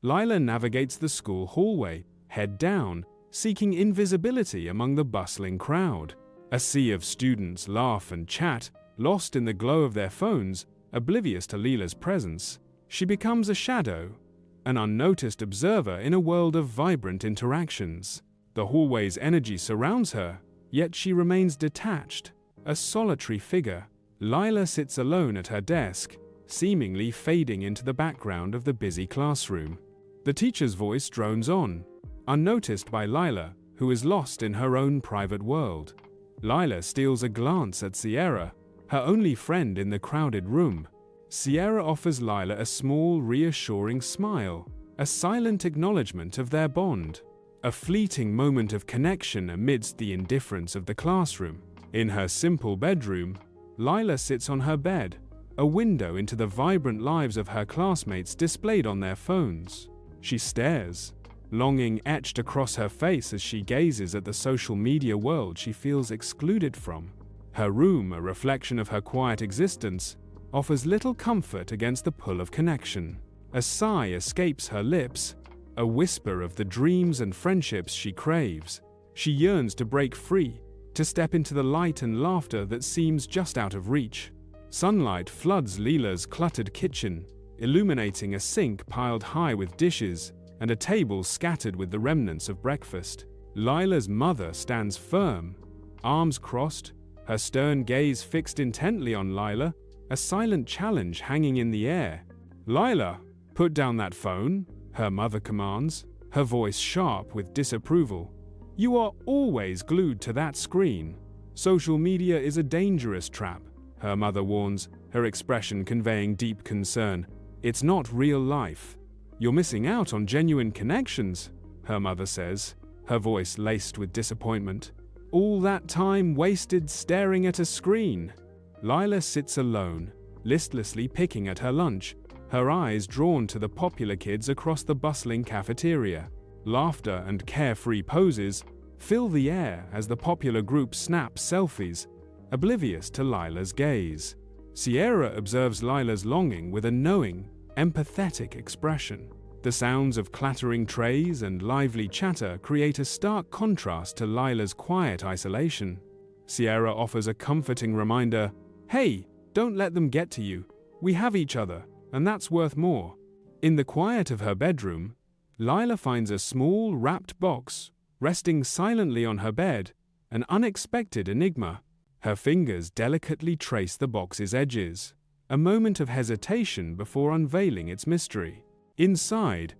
Lila navigates the school hallway, head down, seeking invisibility among the bustling crowd. A sea of students laugh and chat, lost in the glow of their phones, oblivious to Lila's presence. She becomes a shadow, an unnoticed observer in a world of vibrant interactions. The hallway's energy surrounds her, yet she remains detached, a solitary figure. Lila sits alone at her desk, seemingly fading into the background of the busy classroom. The teacher's voice drones on, unnoticed by Lila, who is lost in her own private world. Lila steals a glance at Sierra, her only friend in the crowded room. Sierra offers Lila a small, reassuring smile, a silent acknowledgement of their bond. A fleeting moment of connection amidst the indifference of the classroom. In her simple bedroom, Lila sits on her bed, a window into the vibrant lives of her classmates displayed on their phones. She stares, longing etched across her face as she gazes at the social media world she feels excluded from. Her room, a reflection of her quiet existence, offers little comfort against the pull of connection. A sigh escapes her lips, a whisper of the dreams and friendships she craves. She yearns to break free, to step into the light and laughter that seems just out of reach. Sunlight floods Lila's cluttered kitchen, illuminating a sink piled high with dishes and a table scattered with the remnants of breakfast. Lila's mother stands firm, arms crossed, her stern gaze fixed intently on Lila, a silent challenge hanging in the air. "Lila, put down that phone," her mother commands, her voice sharp with disapproval. "You are always glued to that screen. Social media is a dangerous trap," her mother warns, her expression conveying deep concern. "It's not real life. You're missing out on genuine connections," her mother says, her voice laced with disappointment. "All that time wasted staring at a screen." Lila sits alone, listlessly picking at her lunch, her eyes drawn to the popular kids across the bustling cafeteria. Laughter and carefree poses fill the air as the popular group snaps selfies, oblivious to Lila's gaze. Sierra observes Lila's longing with a knowing, empathetic expression. The sounds of clattering trays and lively chatter create a stark contrast to Lila's quiet isolation. Sierra offers a comforting reminder, "Hey, don't let them get to you. We have each other, and that's worth more." In the quiet of her bedroom, Lila finds a small, wrapped box, resting silently on her bed, an unexpected enigma. Her fingers delicately trace the box's edges, a moment of hesitation before unveiling its mystery. Inside,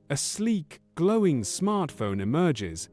a sleek, glowing smartphone emerges,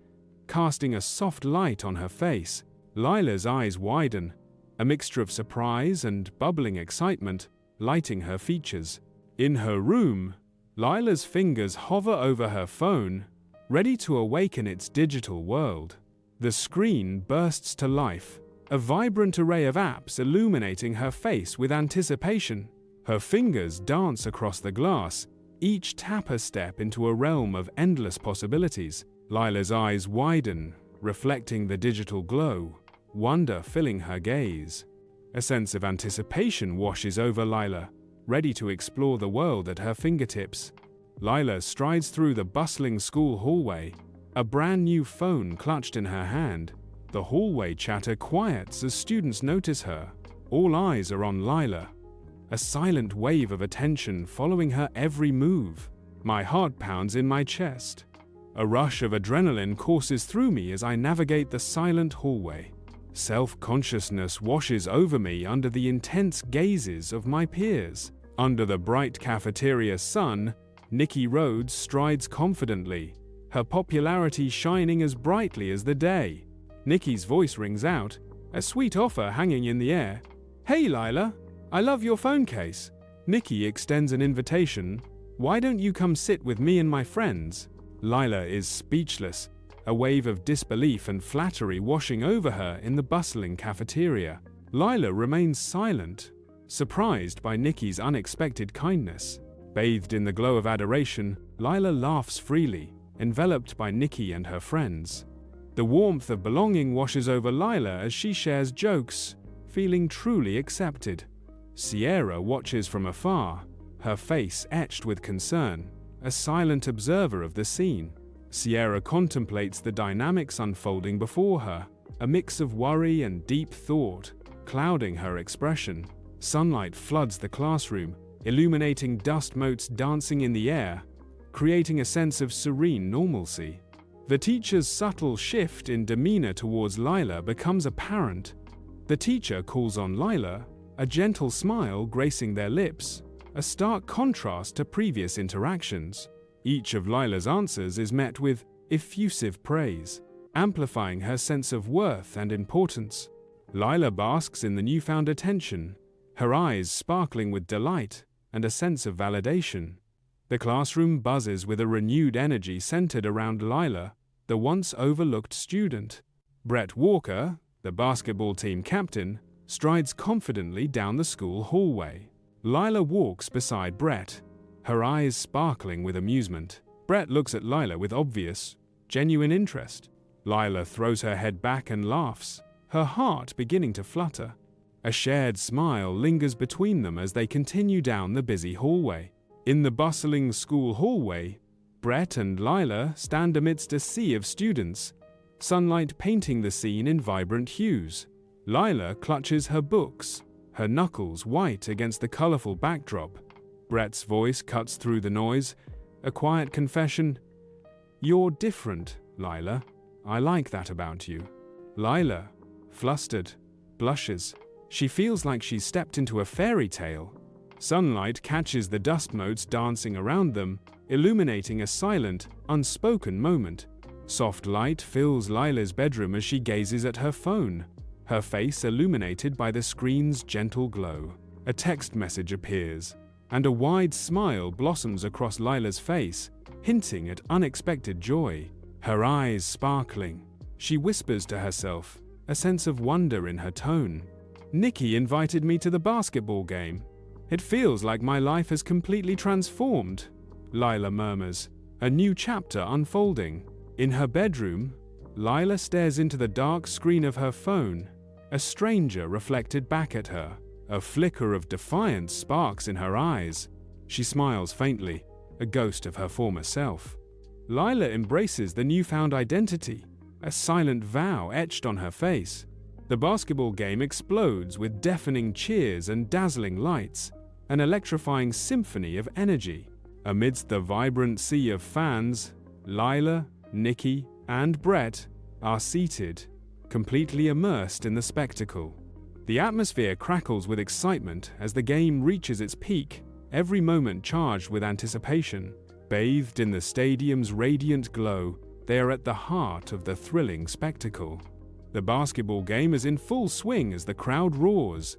casting a soft light on her face. Lila's eyes widen, a mixture of surprise and bubbling excitement lighting her features. In her room, Lila's fingers hover over her phone, ready to awaken its digital world. The screen bursts to life, a vibrant array of apps illuminating her face with anticipation. Her fingers dance across the glass, each tap a step into a realm of endless possibilities. Lila's eyes widen, reflecting the digital glow, wonder filling her gaze. A sense of anticipation washes over Lila, ready to explore the world at her fingertips. Lila strides through the bustling school hallway, a brand new phone clutched in her hand. The hallway chatter quiets as students notice her. All eyes are on Lila, a silent wave of attention following her every move. My heart pounds in my chest. A rush of adrenaline courses through me as I navigate the silent hallway. Self-consciousness washes over me under the intense gazes of my peers. Under the bright cafeteria sun, Nikki Rhodes strides confidently, her popularity shining as brightly as the day. Nikki's voice rings out, a sweet offer hanging in the air. "Hey Lila, I love your phone case." Nikki extends an invitation. "Why don't you come sit with me and my friends?" Lila is speechless, a wave of disbelief and flattery washing over her in the bustling cafeteria. Lila remains silent, surprised by Nikki's unexpected kindness. Bathed in the glow of adoration, Lila laughs freely, enveloped by Nikki and her friends. The warmth of belonging washes over Lila as she shares jokes, feeling truly accepted. Sierra watches from afar, her face etched with concern, a silent observer of the scene. Sierra contemplates the dynamics unfolding before her, a mix of worry and deep thought, clouding her expression. Sunlight floods the classroom, illuminating dust motes dancing in the air, creating a sense of serene normalcy. The teacher's subtle shift in demeanor towards Lila becomes apparent. The teacher calls on Lila, a gentle smile gracing their lips, a stark contrast to previous interactions. Each of Lila's answers is met with effusive praise, amplifying her sense of worth and importance. Lila basks in the newfound attention, her eyes sparkling with delight and a sense of validation. The classroom buzzes with a renewed energy centered around Lila, the once overlooked student. Brett Walker, the basketball team captain, strides confidently down the school hallway. Lila walks beside Brett, her eyes sparkling with amusement. Brett looks at Lila with obvious, genuine interest. Lila throws her head back and laughs, her heart beginning to flutter. A shared smile lingers between them as they continue down the busy hallway. In the bustling school hallway, Brett and Lila stand amidst a sea of students, sunlight painting the scene in vibrant hues. Lila clutches her books, her knuckles white against the colorful backdrop. Brett's voice cuts through the noise, a quiet confession. "You're different, Lila. I like that about you." Lila, flustered, blushes. She feels like she's stepped into a fairy tale. Sunlight catches the dust motes dancing around them, illuminating a silent, unspoken moment. Soft light fills Lila's bedroom as she gazes at her phone, her face illuminated by the screen's gentle glow. A text message appears, and a wide smile blossoms across Lila's face, hinting at unexpected joy. Her eyes sparkling, she whispers to herself, a sense of wonder in her tone. "Nikki invited me to the basketball game. It feels like my life has completely transformed," Lila murmurs, a new chapter unfolding. In her bedroom, Lila stares into the dark screen of her phone, a stranger reflected back at her. A flicker of defiance sparks in her eyes. She smiles faintly, a ghost of her former self. Lila embraces the newfound identity, a silent vow etched on her face. The basketball game explodes with deafening cheers and dazzling lights, an electrifying symphony of energy. Amidst the vibrant sea of fans, Lila, Nikki, and Brett are seated, completely immersed in the spectacle. The atmosphere crackles with excitement as the game reaches its peak, every moment charged with anticipation. Bathed in the stadium's radiant glow, they are at the heart of the thrilling spectacle. The basketball game is in full swing as the crowd roars.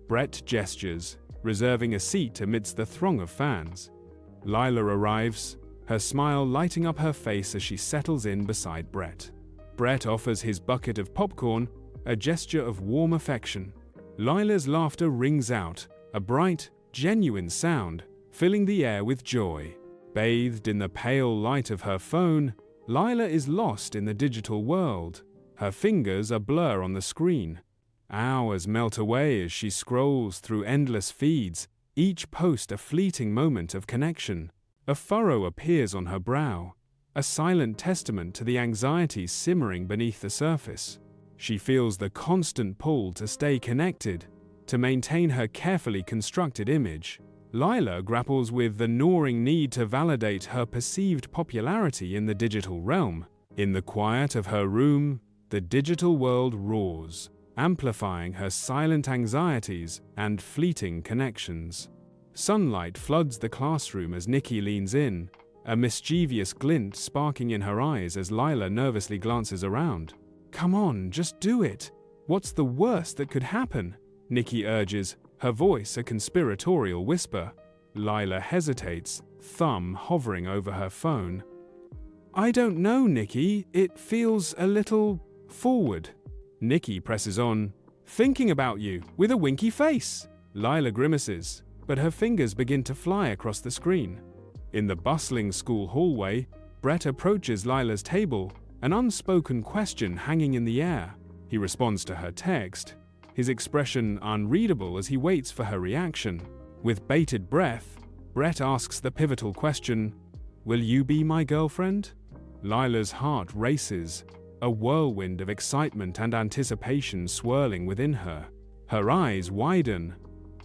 Brett gestures, reserving a seat amidst the throng of fans. Lila arrives, her smile lighting up her face as she settles in beside Brett. Brett offers his bucket of popcorn, a gesture of warm affection. Lila's laughter rings out, a bright, genuine sound, filling the air with joy. Bathed in the pale light of her phone, Lila is lost in the digital world. Her fingers a blur on the screen. Hours melt away as she scrolls through endless feeds, each post a fleeting moment of connection. A furrow appears on her brow, a silent testament to the anxiety simmering beneath the surface. She feels the constant pull to stay connected, to maintain her carefully constructed image. Lila grapples with the gnawing need to validate her perceived popularity in the digital realm. In the quiet of her room, the digital world roars, amplifying her silent anxieties and fleeting connections. Sunlight floods the classroom as Nikki leans in, a mischievous glint sparking in her eyes as Lila nervously glances around. "Come on, just do it. What's the worst that could happen?" Nikki urges, her voice a conspiratorial whisper. Lila hesitates, thumb hovering over her phone. "I don't know, Nikki. It feels a little forward." Nikki presses on, "Thinking about you," with a winky face. Lila grimaces, but her fingers begin to fly across the screen. In the bustling school hallway, Brett approaches Lila's table, an unspoken question hanging in the air. He responds to her text, his expression unreadable as he waits for her reaction. With bated breath, Brett asks the pivotal question, Will you be my girlfriend? Lila's heart races, a whirlwind of excitement and anticipation swirling within her. Her eyes widen,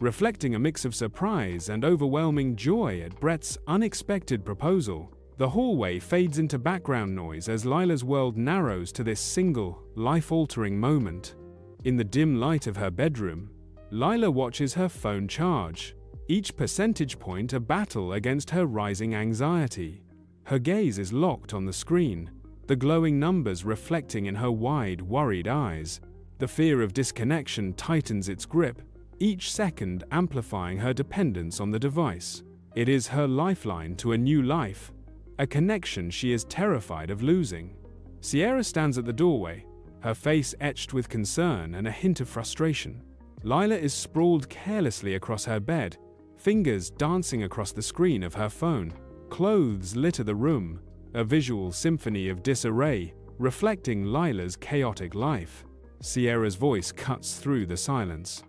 reflecting a mix of surprise and overwhelming joy at Brett's unexpected proposal. The hallway fades into background noise as Lila's world narrows to this single, life-altering moment. In the dim light of her bedroom, Lila watches her phone charge, each percentage point a battle against her rising anxiety. Her gaze is locked on the screen, the glowing numbers reflecting in her wide, worried eyes. The fear of disconnection tightens its grip, each second amplifying her dependence on the device. It is her lifeline to a new life, a connection she is terrified of losing. Sierra stands at the doorway, her face etched with concern and a hint of frustration. Lila is sprawled carelessly across her bed, fingers dancing across the screen of her phone. Clothes litter the room, a visual symphony of disarray, reflecting Lila's chaotic life. Sierra's voice cuts through the silence.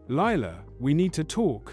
Lila, we need to talk.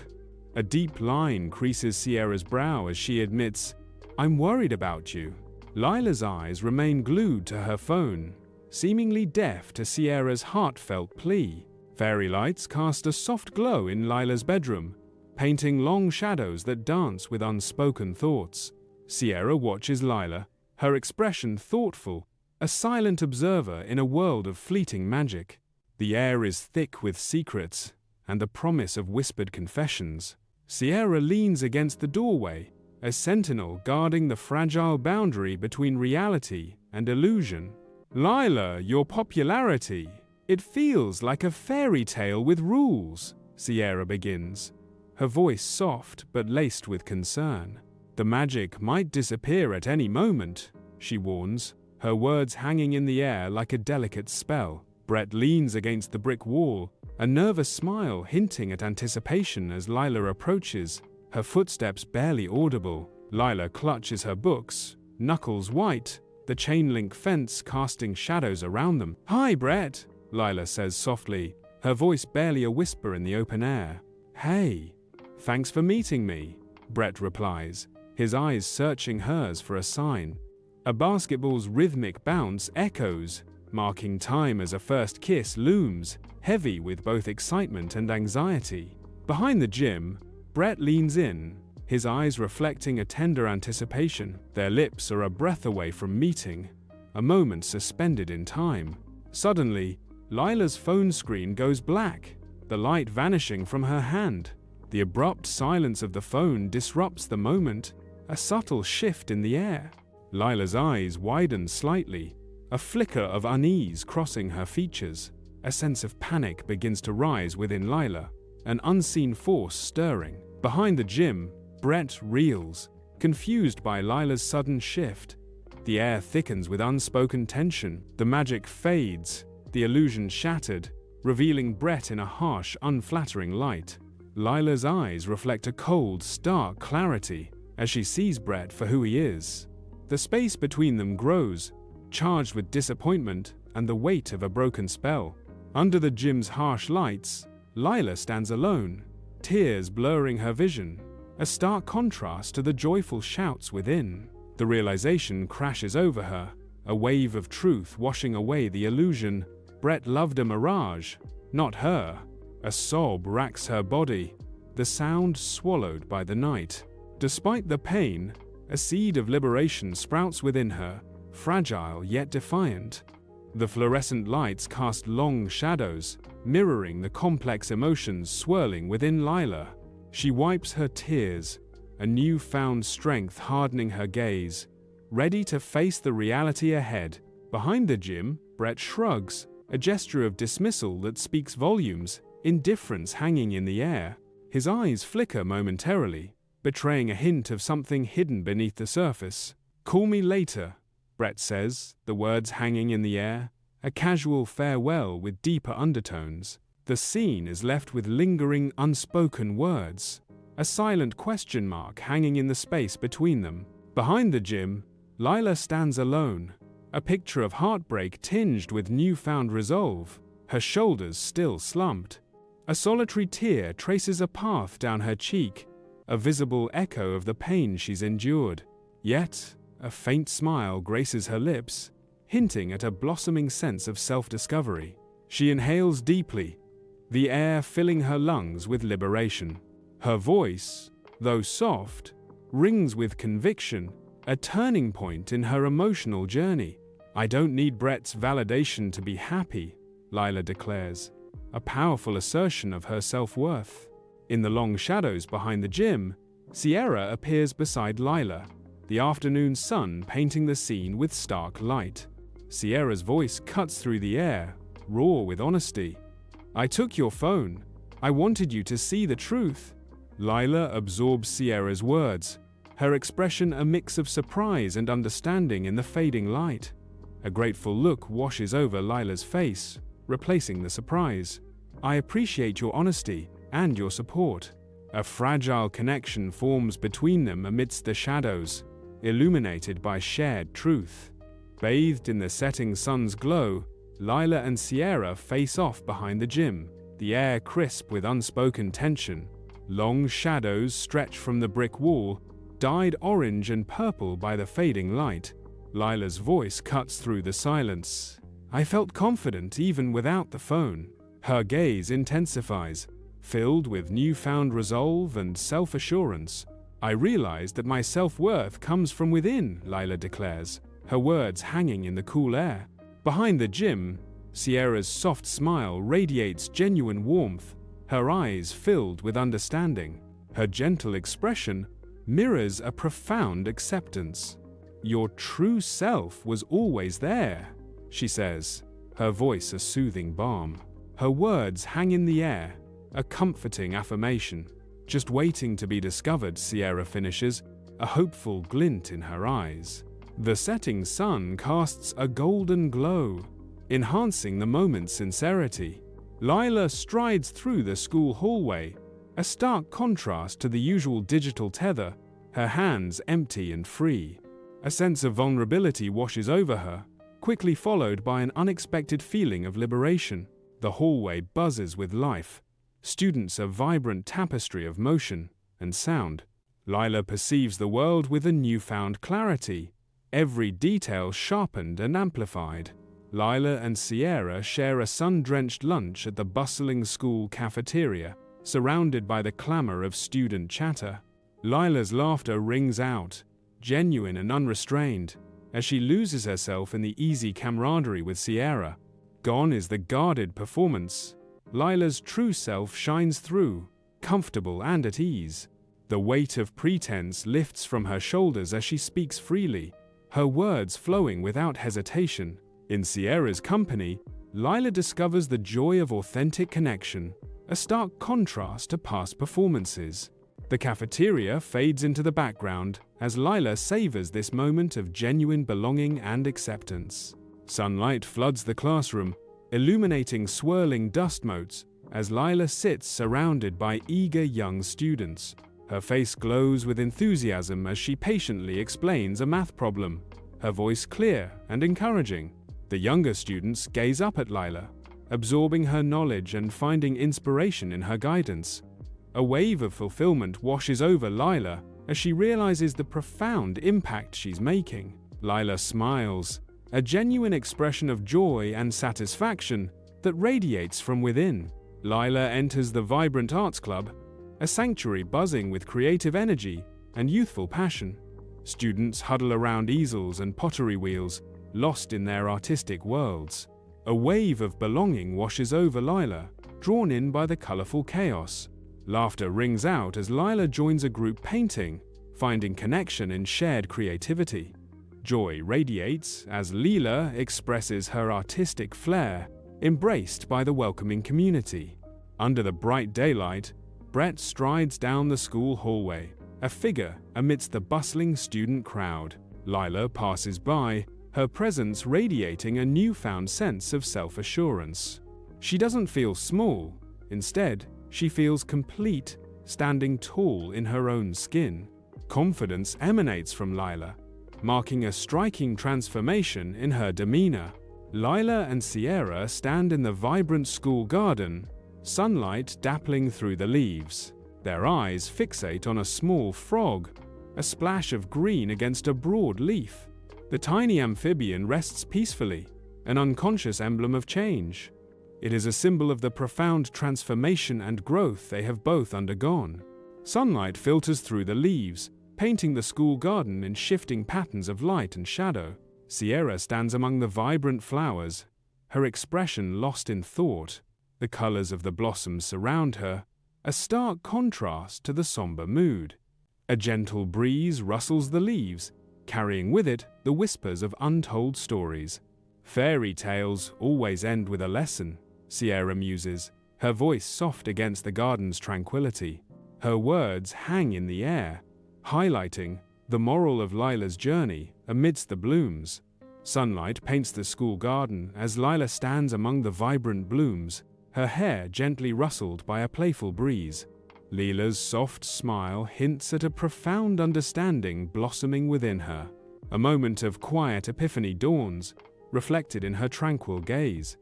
A deep line creases Sierra's brow as she admits, I'm worried about you. Lila's eyes remain glued to her phone, seemingly deaf to Sierra's heartfelt plea. Fairy lights cast a soft glow in Lila's bedroom, painting long shadows that dance with unspoken thoughts. Sierra watches Lila, her expression thoughtful, a silent observer in a world of fleeting magic. The air is thick with secrets and the promise of whispered confessions. Sierra leans against the doorway, a sentinel guarding the fragile boundary between reality and illusion. Lila, your popularity. It feels like a fairy tale with rules, Sierra begins, her voice soft but laced with concern. The magic might disappear at any moment, she warns, her words hanging in the air like a delicate spell. Brett leans against the brick wall, a nervous smile hinting at anticipation as Lila approaches, her footsteps barely audible. Lila clutches her books, knuckles white, the chain-link fence casting shadows around them. Hi, Brett, Lila says softly, her voice barely a whisper in the open air. Hey, thanks for meeting me, Brett replies, his eyes searching hers for a sign. A basketball's rhythmic bounce echoes, marking time as a first kiss looms, heavy with both excitement and anxiety. Behind the gym, Brett leans in, his eyes reflecting a tender anticipation. Their lips are a breath away from meeting, a moment suspended in time. Suddenly, Lila's phone screen goes black, the light vanishing from her hand. The abrupt silence of the phone disrupts the moment, a subtle shift in the air. Lila's eyes widen slightly, a flicker of unease crossing her features. A sense of panic begins to rise within Lila, an unseen force stirring. Behind the gym, Brett reels, confused by Lila's sudden shift. The air thickens with unspoken tension. The magic fades, the illusion shattered, revealing Brett in a harsh, unflattering light. Lila's eyes reflect a cold, stark clarity as she sees Brett for who he is. The space between them grows, charged with disappointment and the weight of a broken spell. Under the gym's harsh lights, Lila stands alone, tears blurring her vision, a stark contrast to the joyful shouts within. The realization crashes over her, a wave of truth washing away the illusion. Brett loved a mirage, not her. A sob racks her body, the sound swallowed by the night. Despite the pain, a seed of liberation sprouts within her, fragile yet defiant. The fluorescent lights cast long shadows, mirroring the complex emotions swirling within Lila. She wipes her tears, a newfound strength hardening her gaze, ready to face the reality ahead. Behind the gym, Brett shrugs, a gesture of dismissal that speaks volumes, indifference hanging in the air. His eyes flicker momentarily, betraying a hint of something hidden beneath the surface. Call me later, Brett says, the words hanging in the air, a casual farewell with deeper undertones. The scene is left with lingering, unspoken words, a silent question mark hanging in the space between them. Behind the gym, Lila stands alone, a picture of heartbreak tinged with newfound resolve, her shoulders still slumped. A solitary tear traces a path down her cheek, a visible echo of the pain she's endured. Yet, a faint smile graces her lips, hinting at a blossoming sense of self-discovery. She inhales deeply, the air filling her lungs with liberation. Her voice, though soft, rings with conviction, a turning point in her emotional journey. "I don't need Brett's validation to be happy," Lila declares, a powerful assertion of her self-worth. In the long shadows behind the gym, Sierra appears beside Lila, the afternoon sun painting the scene with stark light. Sierra's voice cuts through the air, raw with honesty. "I took your phone. I wanted you to see the truth." Lila absorbs Sierra's words, her expression a mix of surprise and understanding in the fading light. A grateful look washes over Lila's face, replacing the surprise. "I appreciate your honesty and your support." A fragile connection forms between them amidst the shadows, illuminated by shared truth. Bathed in the setting sun's glow, Lila and Sierra face off behind the gym, the air crisp with unspoken tension. Long shadows stretch from the brick wall, dyed orange and purple by the fading light. Lila's voice cuts through the silence. "I felt confident even without the phone." Her gaze intensifies, filled with newfound resolve and self-assurance. "I realized that my self-worth comes from within," Lila declares, her words hanging in the cool air. Behind the gym, Sierra's soft smile radiates genuine warmth, her eyes filled with understanding. Her gentle expression mirrors a profound acceptance. "Your true self was always there," she says, her voice a soothing balm. Her words hang in the air, a comforting affirmation. "Just waiting to be discovered," Sierra finishes, a hopeful glint in her eyes. The setting sun casts a golden glow, enhancing the moment's sincerity. Lila strides through the school hallway, a stark contrast to the usual digital tether, her hands empty and free. A sense of vulnerability washes over her, quickly followed by an unexpected feeling of liberation. The hallway buzzes with life, students a vibrant tapestry of motion and sound. Lila perceives the world with a newfound clarity, every detail sharpened and amplified. Lila and Sierra share a sun-drenched lunch at the bustling school cafeteria, surrounded by the clamor of student chatter. Lila's laughter rings out, genuine and unrestrained, as she loses herself in the easy camaraderie with Sierra. Gone is the guarded performance. Lila's true self shines through, comfortable and at ease. The weight of pretense lifts from her shoulders as she speaks freely, her words flowing without hesitation. In Sierra's company, Lila discovers the joy of authentic connection, a stark contrast to past performances. The cafeteria fades into the background as Lila savors this moment of genuine belonging and acceptance. Sunlight floods the classroom, illuminating swirling dust motes as Lila sits surrounded by eager young students. Her face glows with enthusiasm as she patiently explains a math problem, her voice clear and encouraging. The younger students gaze up at Lila, absorbing her knowledge and finding inspiration in her guidance. A wave of fulfillment washes over Lila as she realizes the profound impact she's making. Lila smiles, a genuine expression of joy and satisfaction that radiates from within. Lila enters the vibrant arts club, a sanctuary buzzing with creative energy and youthful passion. Students huddle around easels and pottery wheels, lost in their artistic worlds. A wave of belonging washes over Lila, drawn in by the colorful chaos. Laughter rings out as Lila joins a group painting, finding connection in shared creativity. Joy radiates as Lila expresses her artistic flair, embraced by the welcoming community. Under the bright daylight, Brett strides down the school hallway, a figure amidst the bustling student crowd. Lila passes by, her presence radiating a newfound sense of self-assurance. She doesn't feel small. Instead, she feels complete, standing tall in her own skin. Confidence emanates from Lila, marking a striking transformation in her demeanor. Lila and Sierra stand in the vibrant school garden, sunlight dappling through the leaves. Their eyes fixate on a small frog, a splash of green against a broad leaf. The tiny amphibian rests peacefully, an unconscious emblem of change. It is a symbol of the profound transformation and growth they have both undergone. Sunlight filters through the leaves, painting the school garden in shifting patterns of light and shadow. Sierra stands among the vibrant flowers, her expression lost in thought. The colors of the blossoms surround her, a stark contrast to the somber mood. A gentle breeze rustles the leaves, carrying with it the whispers of untold stories. Fairy tales always end with a lesson, Sierra muses, her voice soft against the garden's tranquility. Her words hang in the air, highlighting the moral of Lila's journey amidst the blooms. Sunlight paints the school garden as Lila stands among the vibrant blooms, her hair gently rustled by a playful breeze. Lila's soft smile hints at a profound understanding blossoming within her. A moment of quiet epiphany dawns, reflected in her tranquil gaze.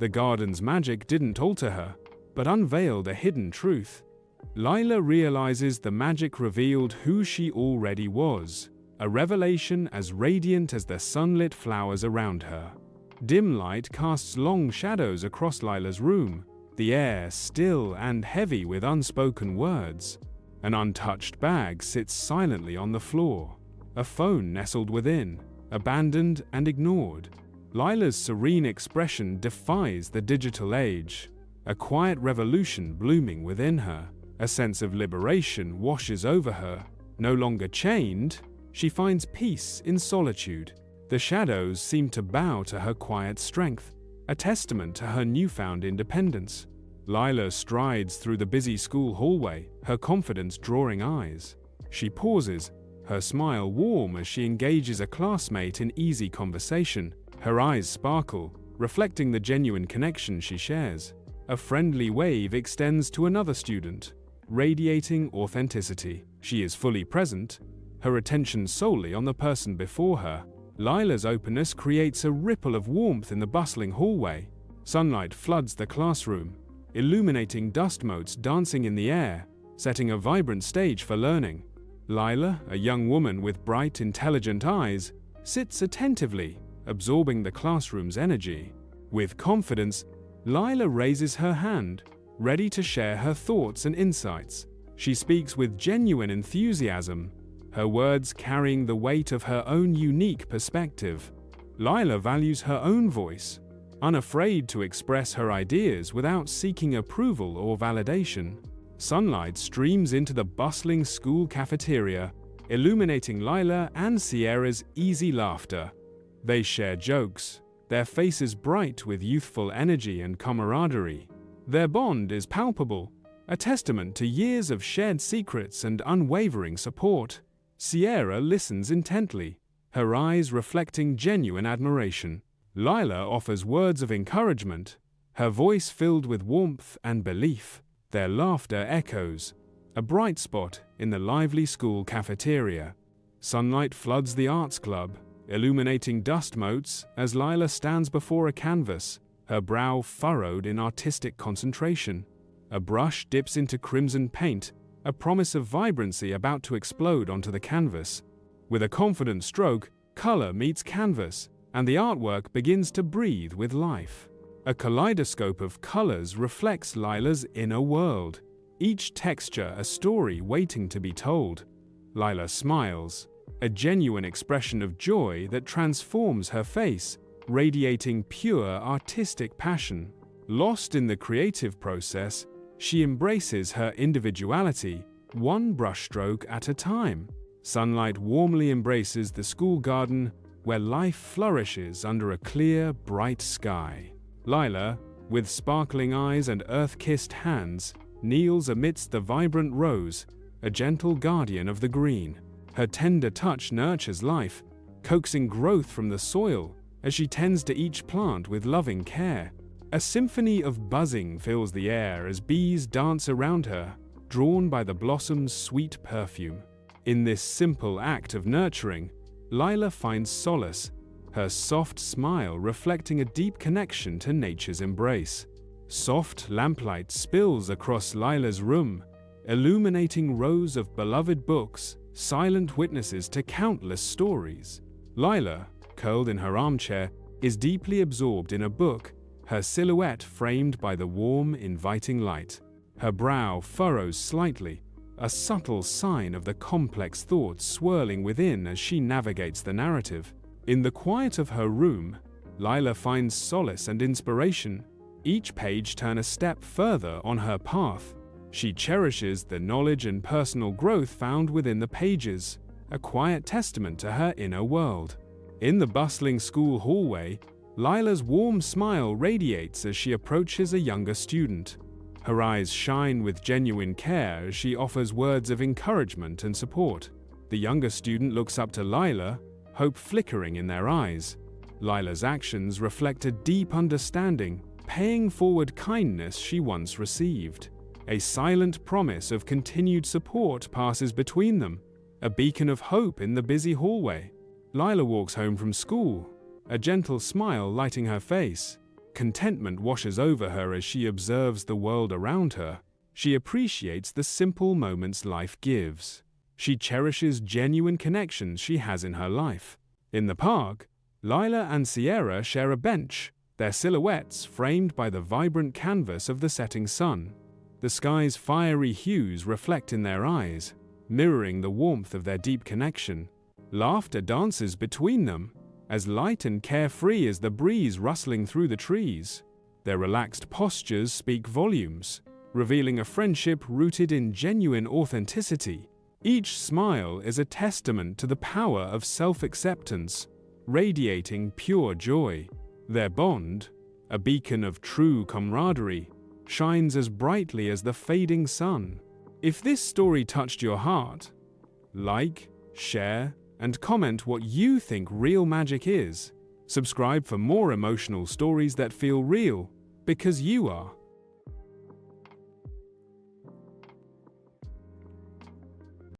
The garden's magic didn't alter her, but unveiled a hidden truth. Lila realizes the magic revealed who she already was, a revelation as radiant as the sunlit flowers around her. Dim light casts long shadows across Lila's room, the air still and heavy with unspoken words. An untouched bag sits silently on the floor, a phone nestled within, abandoned and ignored. Lila's serene expression defies the digital age, a quiet revolution blooming within her. A sense of liberation washes over her. No longer chained, she finds peace in solitude. The shadows seem to bow to her quiet strength, a testament to her newfound independence. Lila strides through the busy school hallway, her confidence drawing eyes. She pauses, her smile warm as she engages a classmate in easy conversation. Her eyes sparkle, reflecting the genuine connection she shares. A friendly wave extends to another student, radiating authenticity. She is fully present, her attention solely on the person before her. Lila's openness creates a ripple of warmth in the bustling hallway. Sunlight floods the classroom, illuminating dust motes dancing in the air, setting a vibrant stage for learning. Lila, a young woman with bright, intelligent eyes, sits attentively, absorbing the classroom's energy. With confidence, Lila raises her hand, ready to share her thoughts and insights. She speaks with genuine enthusiasm, her words carrying the weight of her own unique perspective. Lila values her own voice, unafraid to express her ideas without seeking approval or validation. Sunlight streams into the bustling school cafeteria, illuminating Lila and Sierra's easy laughter. They share jokes, their faces bright with youthful energy and camaraderie. Their bond is palpable, a testament to years of shared secrets and unwavering support. Sierra listens intently, her eyes reflecting genuine admiration. Lila offers words of encouragement, her voice filled with warmth and belief. Their laughter echoes, a bright spot in the lively school cafeteria. Sunlight floods the arts club, illuminating dust motes as Lila stands before a canvas, her brow furrowed in artistic concentration. A brush dips into crimson paint, a promise of vibrancy about to explode onto the canvas. With a confident stroke, color meets canvas, and the artwork begins to breathe with life. A kaleidoscope of colors reflects Lila's inner world, each texture a story waiting to be told. Lila smiles, a genuine expression of joy that transforms her face, radiating pure artistic passion. Lost in the creative process, she embraces her individuality, one brushstroke at a time. Sunlight warmly embraces the school garden, where life flourishes under a clear, bright sky. Lila, with sparkling eyes and earth-kissed hands, kneels amidst the vibrant rose, a gentle guardian of the green. Her tender touch nurtures life, coaxing growth from the soil as she tends to each plant with loving care. A symphony of buzzing fills the air as bees dance around her, drawn by the blossom's sweet perfume. In this simple act of nurturing, Lila finds solace, her soft smile reflecting a deep connection to nature's embrace. Soft lamplight spills across Lila's room, illuminating rows of beloved books silent witnesses to countless stories. Lila, curled in her armchair, is deeply absorbed in a book, her silhouette framed by the warm, inviting light. Her brow furrows slightly, a subtle sign of the complex thoughts swirling within as she navigates the narrative. In the quiet of her room, Lila finds solace and inspiration, each page turn a step further on her path. She cherishes the knowledge and personal growth found within the pages, a quiet testament to her inner world. In the bustling school hallway, Lila's warm smile radiates as she approaches a younger student. Her eyes shine with genuine care as she offers words of encouragement and support. The younger student looks up to Lila, hope flickering in their eyes. Lila's actions reflect a deep understanding, paying forward kindness she once received. A silent promise of continued support passes between them, a beacon of hope in the busy hallway. Lila walks home from school, a gentle smile lighting her face. Contentment washes over her as she observes the world around her. She appreciates the simple moments life gives. She cherishes genuine connections she has in her life. In the park, Lila and Sierra share a bench, their silhouettes framed by the vibrant canvas of the setting sun. The sky's fiery hues reflect in their eyes, mirroring the warmth of their deep connection. Laughter dances between them, as light and carefree as the breeze rustling through the trees. Their relaxed postures speak volumes, revealing a friendship rooted in genuine authenticity. Each smile is a testament to the power of self-acceptance, radiating pure joy. Their bond, a beacon of true camaraderie, shines as brightly as the fading sun. If this story touched your heart, like, share, and comment what you think real magic is. Subscribe for more emotional stories that feel real, because you are.